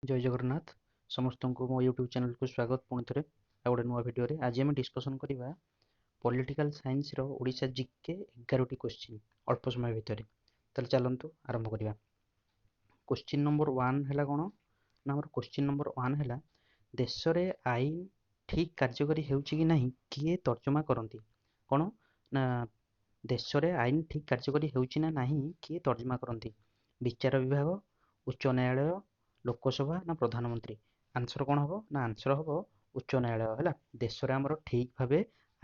जय जगन्नाथ समस्त को मो यूट्यूब चैनल को स्वागत पुणी थे आ गए नुआ भिडियो आज आम डिस्कसन करवा पॉलिटिकल साइंस रो ओडिशा जीके 11 क्वेश्चन अल्प समय भितर ताले चलतु आरंभ करवा क्वेश्चन नंबर 1 है कौन ना आम क्वेश्चन नंबर 1 है देश रे आईन ठीक कार्यकारी कि नहीं किए तर्जमा करती कौन ना देश रे आईन ठीक कार्यकारी ना नहीं किए तर्जमा करती विचार विभाग उच्च न्यायालय लोकसभा ना प्रधानमंत्री आंसर कौन हम ना आंसर हम उच्च न्यायालय है देश में आमर ठीक भाव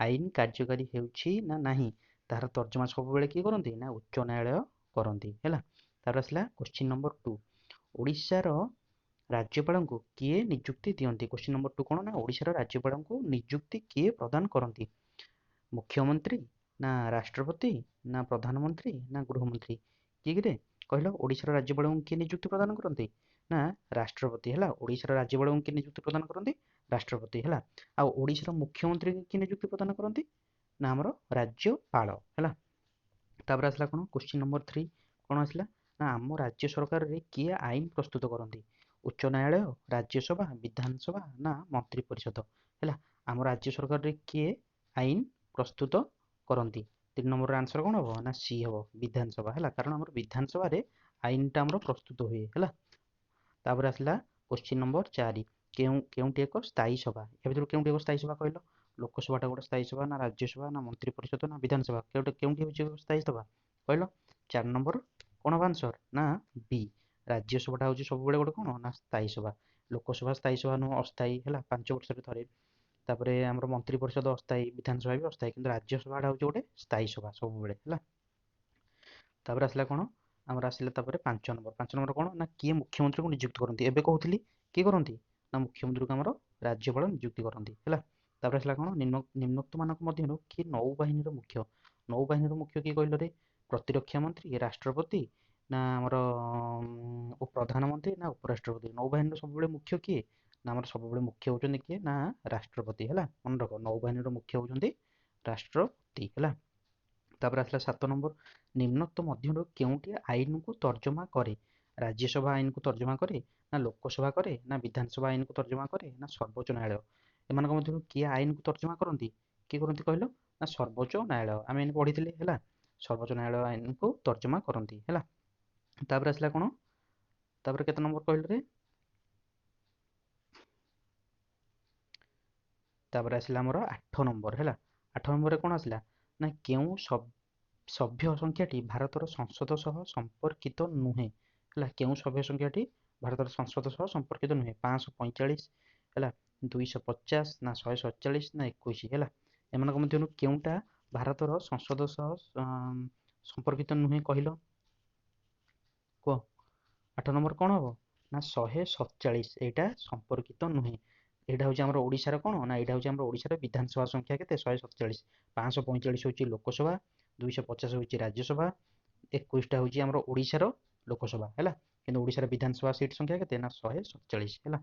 आईन कार्यकारी ना नहीं तार तर्जमा सब बेले किए करती ना उच्च न्यायालय करती है तार आसला क्वेश्चन नंबर 2 ओडिशार राज्यपाल को किए नियुक्ति दियंती क्वेश्चन नंबर 2 कौन ना ओडिशार राज्यपाल को नियुक्ति किए प्रदान करती मुख्यमंत्री ना राष्ट्रपति ना प्रधानमंत्री ना गृहमंत्री किए रे कहल ओडिशार राज्यपाल को किए नियुक्ति प्रदान करती ना राष्ट्रपति है ओडिशार राज्यपाल को किए नियुक्ति प्रदान करती राष्ट्रपति है आ ओडिशार मुख्यमंत्री किए नियुक्ति प्रदान करती ना आमर राज्यपाल है तापर आसला कौन क्वेश्चन नंबर 3 कौन आसला ना आम राज्य सरकार रे किए आईन प्रस्तुत करती उच्च न्यायालय राज्यसभा विधानसभा ना मंत्री परिषद है आम राज्य सरकार रे किए आईन प्रस्तुत करती 3 नंबर आंसर कौन हम ना सी हम विधानसभा है कारण आम विधानसभा रे आईन टा आमर प्रस्तुत हुए है तापर आसला क्वेश्चन नंबर 4 केउंटी एक स्थायी सभा या भीतर केउंटी एक स्थायी सभा कहल लोकसभा गोटे स्थायी सभा ना राज्यसभा ना मंत्री परिषद ना विधानसभा केउंटी हूँ स्थायी सभा कहल 4 नंबर कौन हम आंसर ना बी राज्यसभा हूँ सब गोटे कौन ना स्थायी सभा लोकसभा स्थायी सभा नुह अस्थायी है 5 वर्ष थे तापर आम मंत्री परिषद अस्थायी विधानसभा भी अस्थायी किंतु राज्यसभा हूँ गोटे स्थायी सभा सब बेले है तापर आसला कौन आमर आसला 5 नंबर कौन ना किए मुख्यमंत्री को नियुक्त करती एवं कहती किए करती ना मुख्यमंत्री को आमर राज्यपाल नियुक्ति करती है तापर आसला कौन निम्नोक्त मानक मध्य किए नौबाहिनी मुख्य नौबाहिनी मुख्य किए कहल रे प्रतिरक्षा मंत्री राष्ट्रपति ना आमर प्रधानमंत्री ना उपराष्ट्रपति नौबाहिनी सब मुख्य किए ना आमर सब मुख्य होती किए ना राष्ट्रपति है मन रख नौबाहिनी मुख्य होती राष्ट्रपति है तापर आसला 7 नंबर निम्नोक्त मध्य केउटी आईन को तर्जमा करे राज्यसभा आईन को तर्जमा करे ना लोकसभा करे ना विधानसभा आईन को तर्जमा करे ना सर्वोच्च न्यायालय एमान मध्य किए आईन को तर्जमा करती किए करती कहल ना सर्वोच्च न्यायालय आम इन पढ़ी है सर्वोच्च न्यायालय आईन को तर्जमा करती है तापर आसला कौन तापर केते नंबर कहल रे तापर आसला आमर 8 नंबर है 8 नंबर कौन आसला ना केउ सभ्य संख्याटी भारतर संसद सह संपर्कित नुहे है केउ सभ्य संख्याटी भारतर संसद सह संपर्कित नुहे 545 है 250 ना 147 ना 21 है एमान मध्य केउटा भारतर संसद सह संपर्कित नुहे कहल कह 8 नंबर कौन हम ना 147 यहाँ संपर्कित नुहे यहाँ हूँ आम ओडार कौन ना यहाँ हूँ आम ओडार विधानसभा संख्या के 147 545 हूँ लोकसभा 250 हूँ राज्यसभा 21टा हूँ आम ओडार लोकसभा है कि ओडार विधानसभा सीट संख्या के 147 है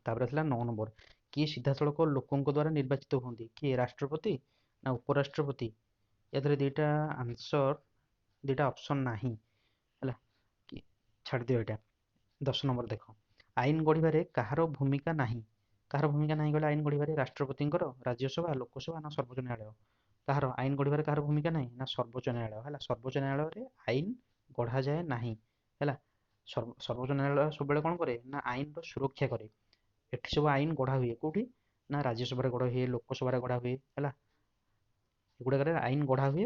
तापर आसला 9 नंबर किए सीधा सड़क लोकों द्वारा निर्वाचित होती किए राष्ट्रपति ना उपराष्ट्रपति या दुईटा आंसर दुईटा ऑप्शन नहीं है कि छाड़ दियो यहाँ 10 नंबर देख आईन गढ़वे कहार भूमिका नहीं कहार भूमिका नहीं गले आईन गढ़वे राष्ट्रपति राज्यसभा लोकसभा ना सर्वोच्च न्यायालय कहार आईन गढ़वे कहार भूमिका नहीं ना सर्वोच्च न्यायालय है सर्वोच्च न्यायालय आईन गढ़ा जाए नहीं है सर्वोच्च न्यायालय सब कौन करे ना आईन सुरक्षा करे एटी सब आईन गढ़ा हुए कौटी ना राज्यसभा गढ़ा हुए लोकसभा गढ़ा हुए है एगुड़ाक आईन गढ़ा हुए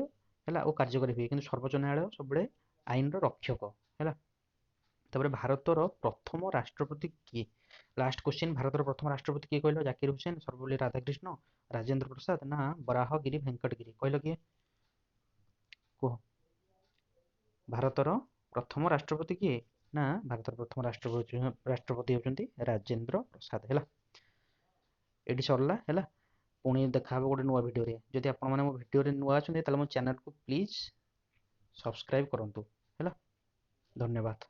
है और कार्यकारी हुए कि सर्वोच्च न्यायालय सब आईन रक्षक है तापर भारतर प्रथम राष्ट्रपति किए लास्ट क्वेश्चन भारतर प्रथम राष्ट्रपति किए कहल जाकिर हुसैन सर्वपल्ली राधाकृष्ण राजेंद्र प्रसाद ना बराहगिरी भेंकटगिरी कहल किए कह भारतर प्रथम राष्ट्रपति किए ना भारतर प्रथम राष्ट्रपति होती राजेंद्र प्रसाद है ये सरला है पुणी देखा गोटे नुआ भिडियो जदि आपण मैंने मो भिडियो नुआ अच्छा मो चैनल को प्लीज सब्सक्राइब करूँ है धन्यवाद।